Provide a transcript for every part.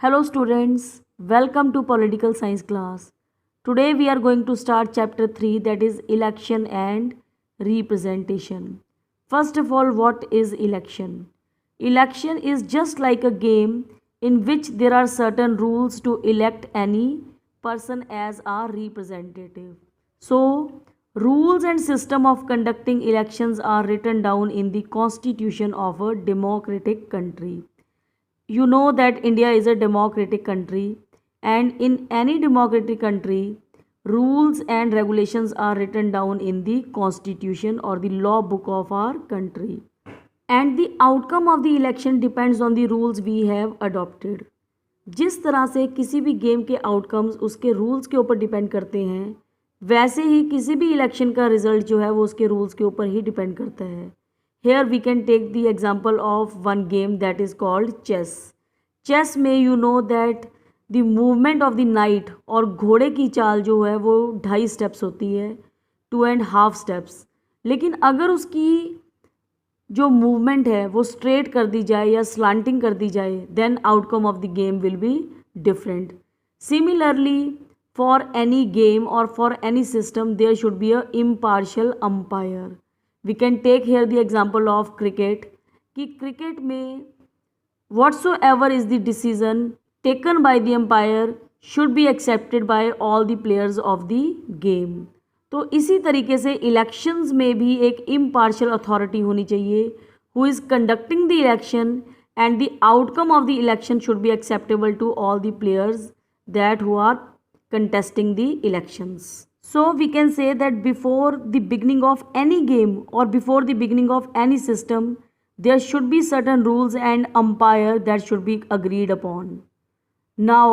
Hello students, welcome to political science class. Today we are going to start chapter 3, that is election and representation. First of all, what is election? Election is just like a game in which there are certain rules to elect any person as our representative. So, rules and system of conducting elections are written down in the constitution of a democratic country. You know that India is a democratic country, and in any democratic country, rules and regulations are written down in the constitution or the law book of our country. And the outcome of the election depends on the rules we have adopted. जिस तरह से किसी भी game के outcomes उसके rules के ऊपर depend करते हैं, वैसे ही किसी भी इलेक्शन का रिजल्ट जो है वो उसके रूल्स के ऊपर ही डिपेंड करता है. Here we can take the example of one game that is called chess. Chess में you know that the movement of the knight और घोड़े की चाल जो है वो 2.5 स्टेप्स होती है, 2.5 स्टेप्स. लेकिन अगर उसकी जो मूवमेंट है वो स्ट्रेट कर दी जाए या स्लांटिंग कर दी जाए, then outcome of the game will be different. Similarly for any game और for any system there should be a impartial umpire. We can take here the example of cricket कि cricket में whatsoever is the decision taken by the umpire should be accepted by all the players of the game. तो इसी तरीके से elections में भी एक impartial authority होनी चाहिए who is conducting the election and the outcome of the election should be acceptable to all the players that who are contesting the elections. So we can say that before the beginning of any game or before the beginning of any system, there should be certain rules and umpire that should be agreed upon. Now,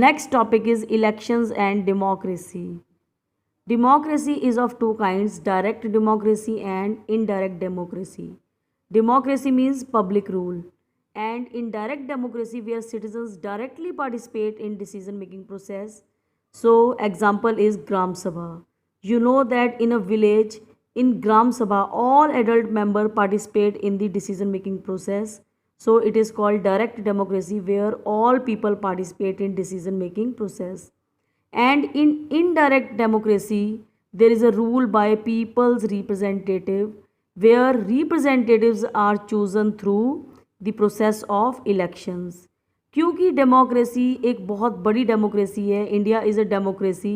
next topic is elections and democracy. Democracy is of two kinds, direct democracy and indirect democracy. Democracy means public rule, and indirect democracy where citizens directly participate in decision making process. So example is Gram Sabha. You know that in a village, in Gram Sabha, all adult members participate in the decision making process. So it is called direct democracy where all people participate in decision making process. And in indirect democracy, there is a rule by people's representative where representatives are chosen through the process of elections. क्योंकि democracy एक बहुत बड़ी democracy है, India is a democracy,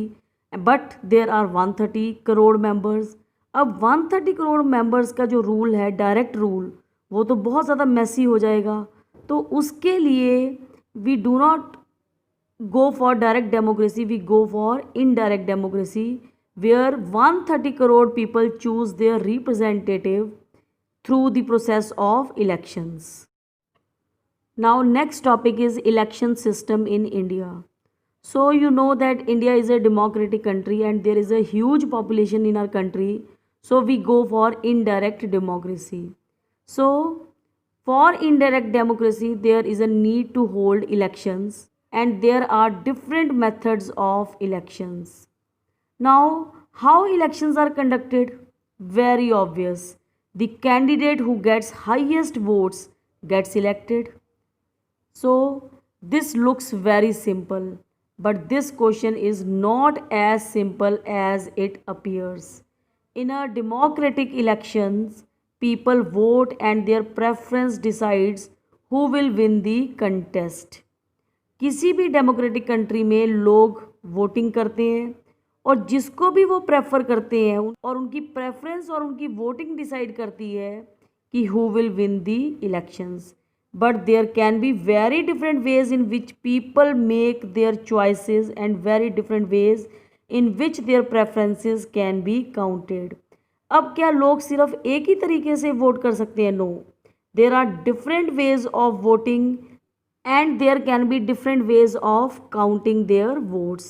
but there are 130 crore members. अब 130 crore members का जो rule है direct rule, वो तो बहुत ज़्यादा मैसी हो जाएगा. तो उसके लिए we do not go for direct democracy, we go for indirect democracy where 130 crore people choose their representative through the process of elections. Now next topic is election system in India. So you know that India is a democratic country and there is a huge population in our country, so we go for indirect democracy. So for indirect democracy there is a need to hold elections and there are different methods of elections. Now, how elections are conducted? Very obvious. The candidate who gets highest votes gets elected. So, this looks very simple, but this question is not as simple as it appears. In a democratic elections, people vote and their preference decides who will win the contest. किसी भी democratic country में लोग voting करते हैं और जिसको भी वो प्रेफर करते हैं और उनकी प्रेफरेंस और उनकी वोटिंग डिसाइड करती है कि who will win the elections. But there can be very different ways in which people make their choices and very different ways in which their preferences can be counted. अब क्या लोग सिर्फ एक ही तरीके से वोट कर सकते हैं? No, there are different ways of voting and there can be different ways of counting their votes.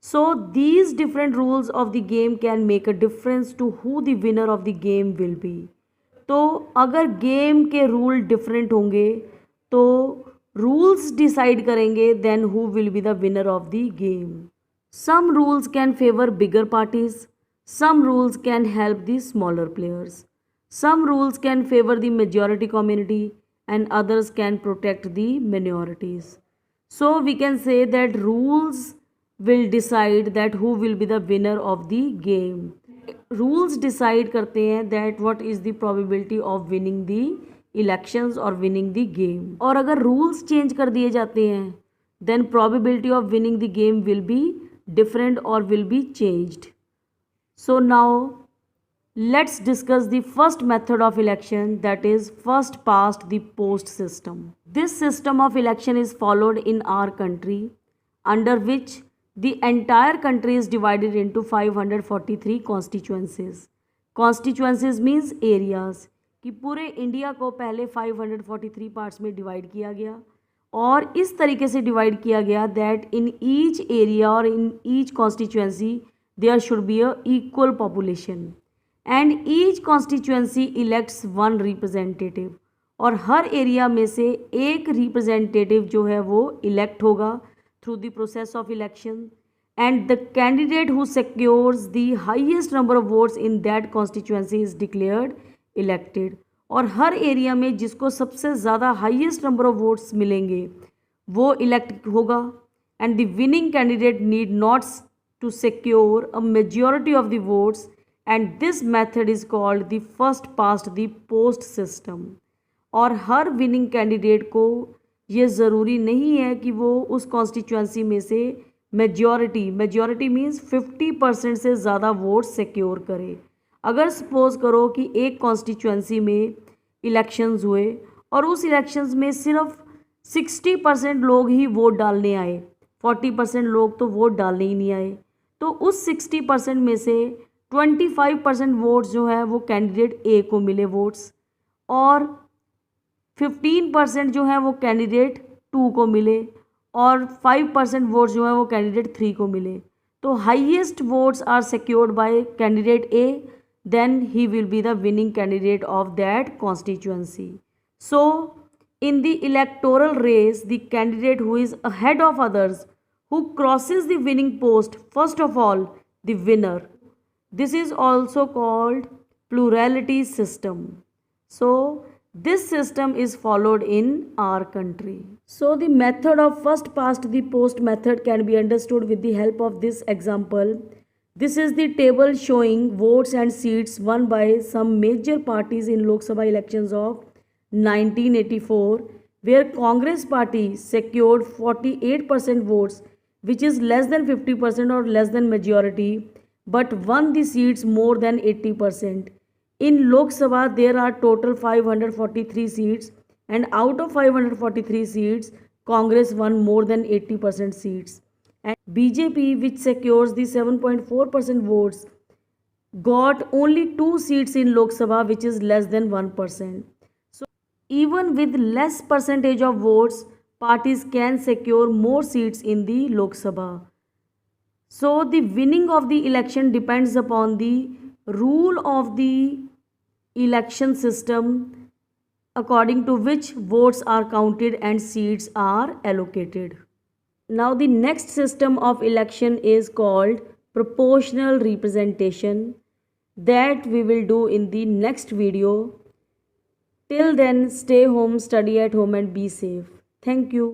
So these different rules of the game can make a difference to who the winner of the game will be. तो अगर game के rule different होंगे तो rules decide करेंगे then who will be the winner of the game. Some rules can favour bigger parties, some rules can help the smaller players, some rules can favour the majority community and others can protect the minorities. So we can say that rules will decide that who will be the winner of the game. Rules decide करते हैं that what is the probability of winning the elections or winning the game. और अगर rules change कर दिए जाते हैं then probability of winning the game will be different or will be changed. So now let's discuss the first method of election, that is first past the post system. This system of election is followed in our country, under which the entire country is divided into 543 constituencies. Constituencies means areas. कि पूरे India को पहले 543 parts में divide किया गया और इस तरीके से डिवाइड किया गया दैट इन ईच एरिया और in each constituency there should be a equal population and each constituency elects one representative. और हर एरिया में से एक रिप्रेजेंटेटिव जो है वो इलेक्ट होगा through the process of election and the candidate who secures the highest number of votes in that constituency is declared elected. और हर एरिया में जिसको सबसे ज़्यादा हाईएस्ट नंबर ऑफ वोट्स मिलेंगे वो इलेक्ट होगा and the winning candidate need not to secure a majority of the votes and this method is called the first past the post system. और हर विनिंग कैंडिडेट को ये ज़रूरी नहीं है कि वो उस कॉन्स्टिट्यूएंसी में से मेजॉरिटी मीन्स 50% से ज़्यादा वोट्स सिक्योर करे. अगर सपोज़ करो कि एक कॉन्स्टिट्यूएंसी में इलेक्शंस हुए और उस इलेक्शंस में सिर्फ 60% लोग ही वोट डालने आए, 40% लोग तो वोट डालने ही नहीं आए, तो उस 60% में से 25% वोट्स जो है वो कैंडिडेट ए को मिले वोट्स और 15% जो है वो कैंडिडेट 2 को मिले और 5% वोट्स जो है वो कैंडिडेट 3 को मिले. तो highest votes are secured by candidate A, then he will be the winning candidate of that constituency. So in the electoral race, the candidate who is ahead of others, who crosses the winning post, first of all the winner. This is also called plurality system. So this system is followed in our country. So the method of first past the post method can be understood with the help of this example. This is the table showing votes and seats won by some major parties in Lok Sabha elections of 1984, where Congress party secured 48% votes, which is less than 50% or less than majority, but won the seats more than 80%. In Lok Sabha, there are total 543 seats, and out of 543 seats, Congress won more than 80% seats. And BJP, which secures the 7.4% votes, got only 2 seats in Lok Sabha, which is less than 1%. So even with less percentage of votes, parties can secure more seats in the Lok Sabha. So the winning of the election depends upon the rule of the election system, according to which votes are counted and seats are allocated. Now the next system of election is called proportional representation, that we will do in the next video. Till then, stay home, study at home and be safe. Thank you.